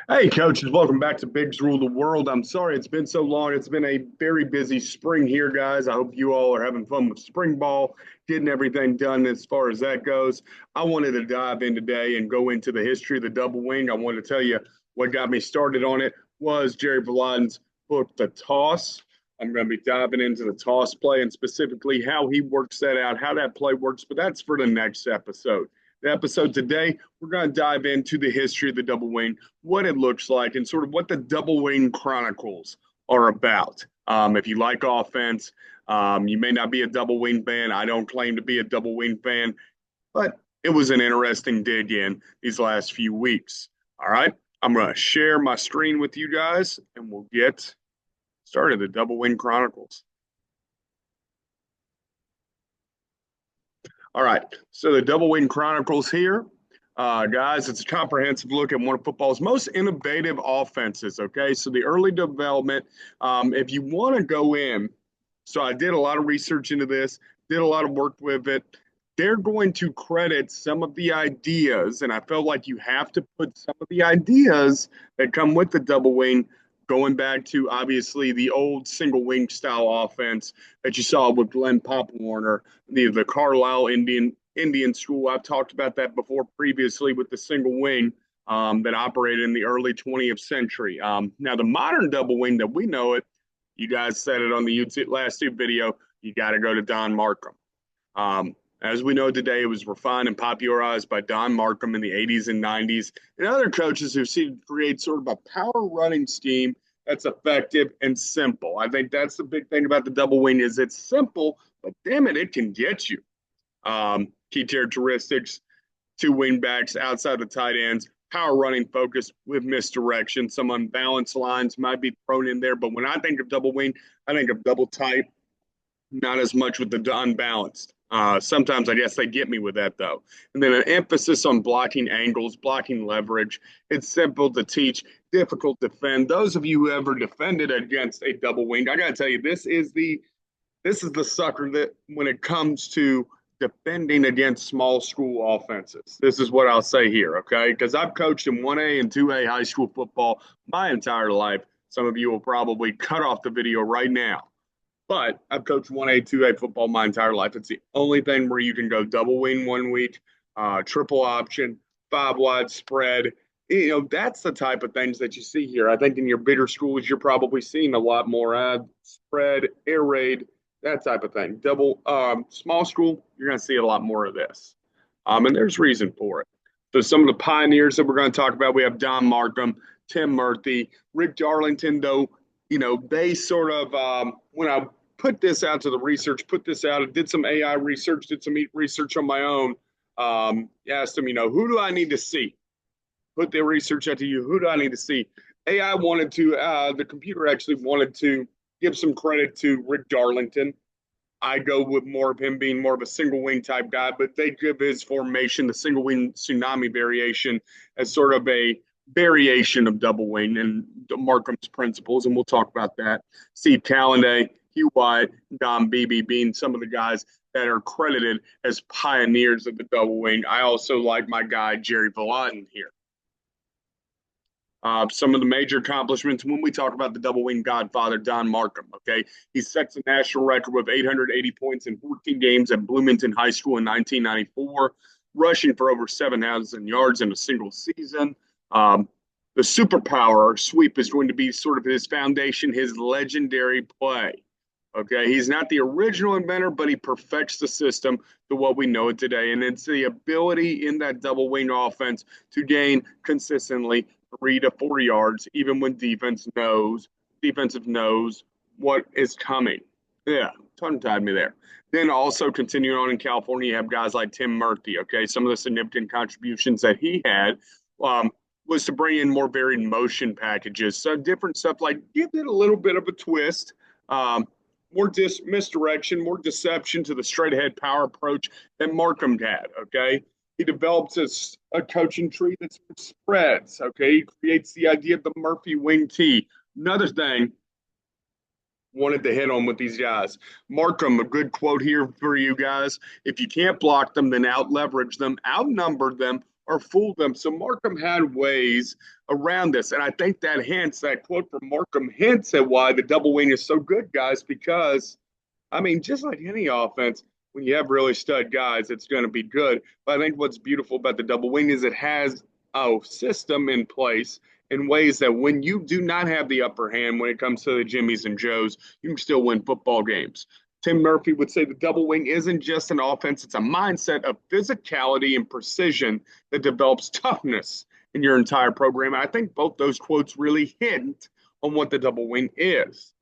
Hey, coaches, welcome back to Bigs Rule the World. I'm sorry it's been so long. It's been a very busy spring here, guys. I hope you all are having fun with spring ball, getting everything done as far as that goes. I wanted to dive in today and go into the history of the double wing. I wanted to tell you what got me started on it was Jerry Paladin's book, The Toss. I'm going to be diving into the toss play and specifically how he works that out, how that play works, but that's for the next episode. The episode today, we're going to dive into the history of the double wing, what it looks like, and sort of what the Double Wing Chronicles are about. If you like offense, you may not be a double wing fan. I don't claim to be a double wing fan, but it was an interesting dig in these last few weeks. All right, I'm going to share my screen with you guys, and we'll get started. The Double Wing Chronicles. All right, so the Double Wing Chronicles here. Guys, it's a comprehensive look at one of football's most innovative offenses. Okay, so the early development, if you want to go in, so I did a lot of research into this, did a lot of work with it. They're going to credit some of the ideas, and I felt like you have to put some of the ideas that come with the double wing going back to obviously the old single wing style offense that you saw with Glenn Pop Warner, the Carlisle Indian school. I've talked about that before previously with the single wing that operated in the early 20th century. Now, the modern double wing that we know it, you guys said it on the YouTube last video, you got to go to Don Markham. As we know today, it was refined and popularized by Don Markham in the 80s and 90s and other coaches who see to create sort of a power running scheme that's effective and simple. I think that's the big thing about the double wing is it's simple, but damn it, it can get you. Key characteristics, two wing backs outside the tight ends, power running focus with misdirection. Some unbalanced lines might be thrown in there, but when I think of double wing, I think of double tight, not as much with the unbalanced. Sometimes I guess they get me with that though. And then an emphasis on blocking angles, blocking leverage. It's simple to teach, difficult to defend. Those of you who ever defended against a double wing, I got to tell you, this is the sucker that when it comes to defending against small school offenses. This is what I'll say here, okay? Because I've coached in 1A and 2A high school football my entire life. Some of you will probably cut off the video right now. But I've coached 1A, 2A football my entire life. It's the only thing where you can go double wing 1 week, triple option, five wide spread. That's the type of things that you see here. I think in your bigger schools, you're probably seeing a lot more spread, air raid, that type of thing. Small school, you're going to see a lot more of this. And there's reason for it. So some of the pioneers that we're going to talk about, we have Don Markham, Tim Murphy, Rick Darlington, though, they sort of, when I put this out to the research, put this out, did some AI research, did some research on my own, asked them, who do I need to see? Put the research out to you. Who do I need to see? AI wanted to, the computer actually wanted to give some credit to Rick Darlington. I go with more of him being more of a single wing type guy, but they give his formation, the single wing tsunami variation, as sort of a variation of double wing and Markham's principles, and we'll talk about that. Steve Callanday, Hugh Wyatt, Don Beebe being some of the guys that are credited as pioneers of the double wing. I also like my guy, Jerry Paladin here. Some of the major accomplishments when we talk about the double wing godfather, Don Markham. Okay, he sets a national record with 880 points in 14 games at Bloomington High School in 1994, rushing for over 7,000 yards in a single season. The superpower sweep is going to be sort of his foundation, his legendary play. Okay, he's not the original inventor, but he perfects the system to what we know it today. And it's the ability in that double wing offense to gain consistently 3 to 4 yards, even when defensive knows what is coming. Yeah, tongue-tied me there. Then also continuing on in California, you have guys like Tim Murphy. Okay, some of the significant contributions that he had was to bring in more varied motion packages, so different stuff like give it a little bit of a twist. More misdirection, more deception to the straight ahead power approach that Markham had. Okay, he develops a coaching tree that spreads. Okay, he creates the idea of the Murphy wing T. Another thing wanted to hit on with these guys. Markham, a good quote here for you guys. If you can't block them, then out leverage them, outnumber them, or fool them. So Markham had ways around this. And I think that quote from Markham hints at why the double wing is so good, guys, because, I mean, just like any offense, when you have really stud guys, it's going to be good. But I think what's beautiful about the double wing is it has a system in place in ways that when you do not have the upper hand when it comes to the Jimmies and Joes, you can still win football games. Tim Murphy would say the double wing isn't just an offense, it's a mindset of physicality and precision that develops toughness in your entire program. And I think both those quotes really hint on what the double wing is.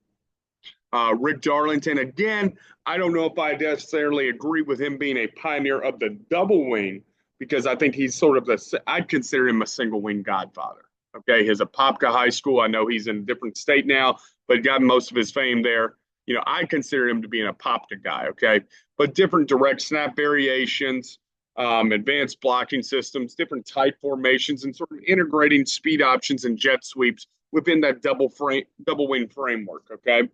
Rick Darlington, again, I don't know if I necessarily agree with him being a pioneer of the double wing because I think he's sort of I'd consider him a single wing godfather. Okay, his Apopka High School, I know he's in a different state now, but got most of his fame there. You know, I consider him to be an Apopka guy, okay? But different direct snap variations, advanced blocking systems, different tight formations, and sort of integrating speed options and jet sweeps within that double wing framework, okay?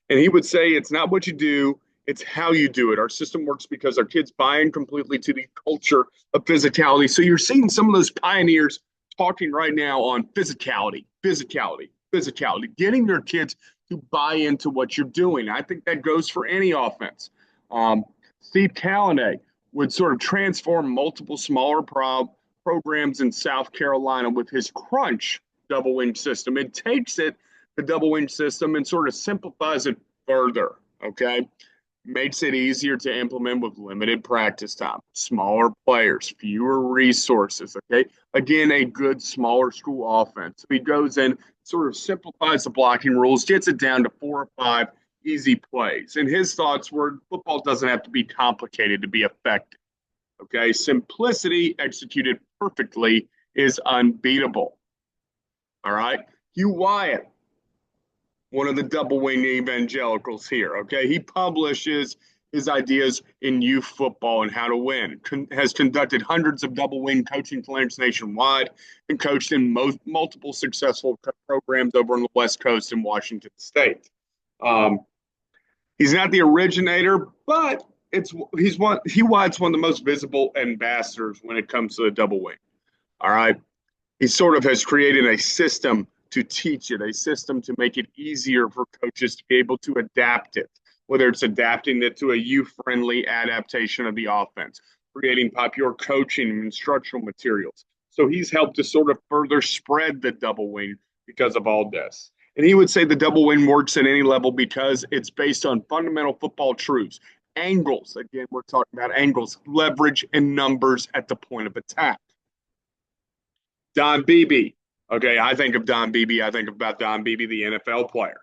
And he would say it's not what you do, it's how you do it. Our system works because our kids buy in completely to the culture of physicality. So you're seeing some of those pioneers talking right now on physicality, getting your kids to buy into what you're doing. I think that goes for any offense. Steve Calladay would sort of transform multiple smaller programs in South Carolina with his crunch double wing system. It takes the double wing system, and sort of simplifies it further, okay? Makes it easier to implement with limited practice time, smaller players, fewer resources, okay? Again, a good smaller school offense. He goes in, sort of simplifies the blocking rules, gets it down to 4 or 5 easy plays. And his thoughts were football doesn't have to be complicated to be effective, okay? Simplicity executed perfectly is unbeatable, all right? Hugh Wyatt, one of the double wing evangelicals here. Okay, he publishes his ideas in youth football and how to win. Has conducted hundreds of double wing coaching clinics nationwide and coached in multiple successful programs over on the West Coast in Washington State. He's not the originator, but Hugh Wyatt's one of the most visible ambassadors when it comes to the double wing. All right, he sort of has created a system to teach it, a system to make it easier for coaches to be able to adapt it, whether it's adapting it to a youth-friendly adaptation of the offense, creating popular coaching and instructional materials. So he's helped to sort of further spread the double wing because of all this. And he would say the double wing works at any level because it's based on fundamental football truths. Angles, again, we're talking about angles, leverage, and numbers at the point of attack. Don Beebe. Okay, I think of Don Beebe. I think about Don Beebe, the NFL player.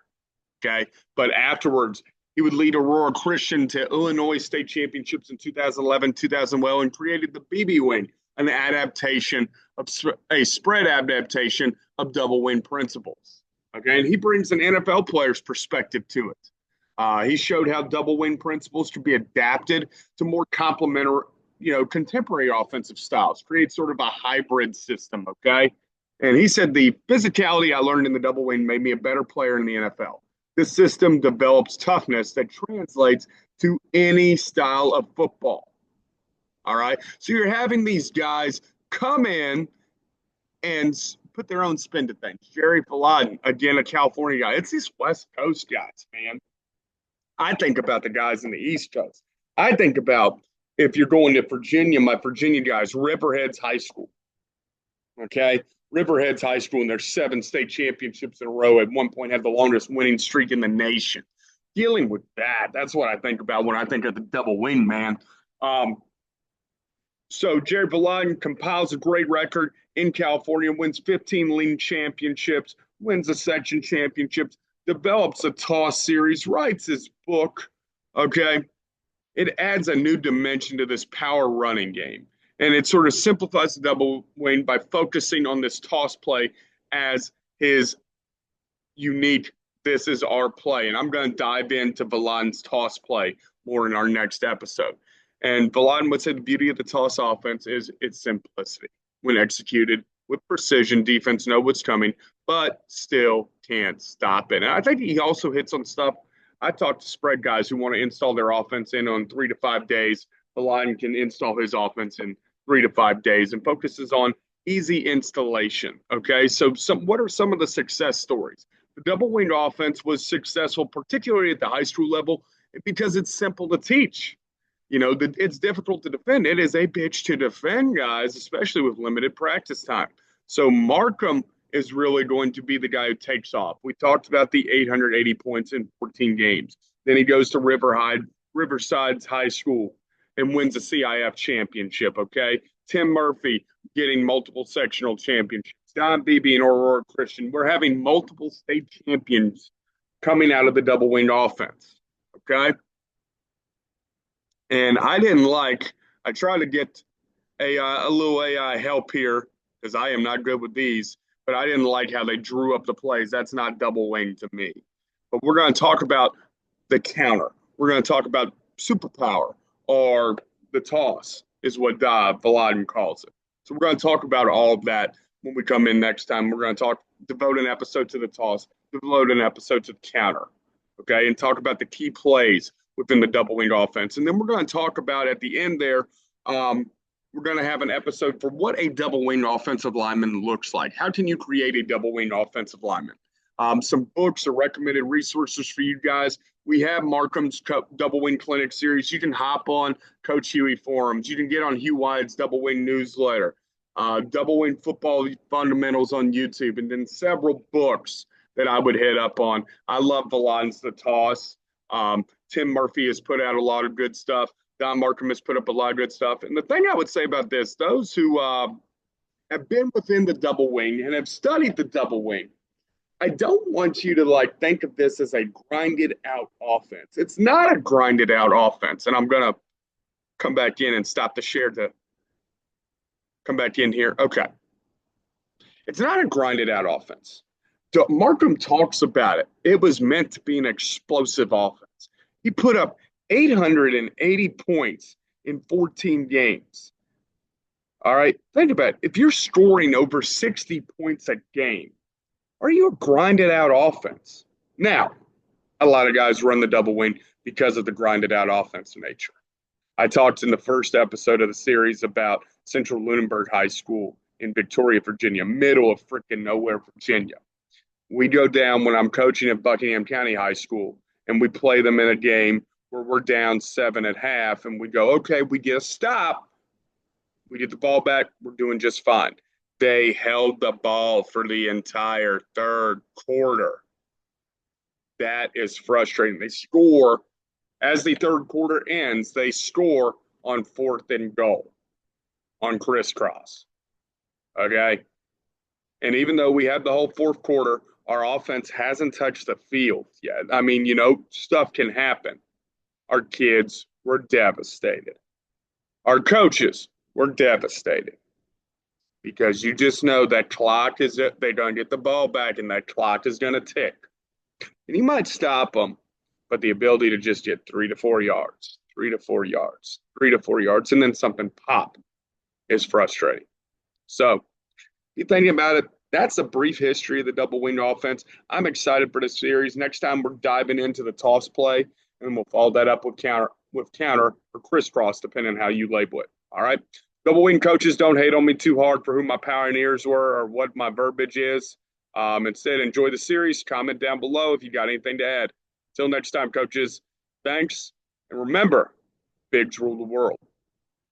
Okay, but afterwards, he would lead Aurora Christian to Illinois state championships in 2011, 2012, and created the Beebe wing, an adaptation of a spread adaptation of double wing principles. Okay, and he brings an NFL player's perspective to it. He showed how double wing principles could be adapted to more complementary, contemporary offensive styles, create sort of a hybrid system. Okay. And he said the physicality I learned in the double wing made me a better player in the NFL. This system develops toughness that translates to any style of football. All right. So you're having these guys come in and put their own spin to things. Jerry Paladin, again, a California guy. It's these West Coast guys, man. I think about the guys in the East Coast. I think about if you're going to Virginia, my Virginia guys, Riverheads High School. Okay. Riverheads High School and their 7 state championships in a row at one point had the longest winning streak in the nation. Dealing with that, that's what I think about when I think of the double wing, man. So Jerry Paladin compiles a great record in California, wins 15 league championships, wins a section championships, develops a toss series, writes his book, okay? It adds a new dimension to this power running game. And it sort of simplifies the double wing by focusing on this toss play as his unique, this is our play. And I'm going to dive into Paladin's toss play more in our next episode. And Paladin would say the beauty of the toss offense is its simplicity. When executed with precision, defense know what's coming, but still can't stop it. And I think he also hits on stuff. I talked to spread guys who want to install their offense in on 3 to 5 days. Paladin can install his offense in 3 to 5 days and focuses on easy installation. Okay, so what are some of the success stories? The double wing offense was successful, particularly at the high school level, because it's simple to teach. It's difficult to defend. It is a bitch to defend, guys, especially with limited practice time. So Markham is really going to be the guy who takes off. We talked about the 880 points in 14 games. Then he goes to Riverside's High School and wins a CIF championship. Okay, Tim Murphy getting multiple sectional championships. Don Beebe and Aurora Christian. We're having multiple state champions coming out of the double wing offense. Okay. And I tried to get a little AI help here because I am not good with these, but I didn't like how they drew up the plays. That's not double wing to me. But we're going to talk about the counter. We're going to talk about superpower, or the toss is what Paladin calls it. So we're going to talk about all of that when we come in next time. We're going to devote an episode to the toss, devote an episode to the counter, okay, and talk about the key plays within the double wing offense. And then we're going to talk about at the end there, we're going to have an episode for what a double wing offensive lineman looks like. How can you create a double wing offensive lineman? Some books or recommended resources for you guys. We have Markham's Double Wing Clinic series. You can hop on Coach Huey forums. You can get on Hugh Wyatt's Double Wing newsletter, Double Wing Football Fundamentals on YouTube, and then several books that I would hit up on. I love Paladin's The Toss. Tim Murphy has put out a lot of good stuff. Don Markham has put up a lot of good stuff. And the thing I would say about this, those who have been within the double wing and have studied the double wing, I don't want you to think of this as a grinded out offense. It's not a grinded out offense. And I'm going to come back in and stop the share to come back in here. Okay. It's not a grinded out offense. Markham talks about it. It was meant to be an explosive offense. He put up 880 points in 14 games. All right. Think about it. If you're scoring over 60 points a game, are you a grinded out offense? Now, a lot of guys run the double wing because of the grinded out offense nature. I talked in the first episode of the series about Central Lunenburg High School in Victoria, Virginia, middle of freaking nowhere, Virginia. We go down when I'm coaching at Buckingham County High School, and we play them in a game where we're down 7 at half, and we go, okay, we get a stop. We get the ball back. We're doing just fine. They held the ball for the entire third quarter. That is frustrating. They score as the third quarter ends. They score on 4th and goal on crisscross. Okay. And even though we had the whole fourth quarter, our offense hasn't touched the field yet. I mean, stuff can happen. Our kids were devastated. Our coaches were devastated. Because you just know that clock is it. They're going to get the ball back, and that clock is going to tick. And you might stop them, but the ability to just get 3 to 4 yards, 3 to 4 yards, 3 to 4 yards, and then something pop is frustrating. So, you're thinking about it, that's a brief history of the double wing offense. I'm excited for this series. Next time, we're diving into the toss play, and we'll follow that up with counter or crisscross, depending on how you label it. All right. Double wing coaches, don't hate on me too hard for who my pioneers were or what my verbiage is. Instead, enjoy the series. Comment down below if you got anything to add. Till next time, coaches, thanks. And remember, bigs rule the world.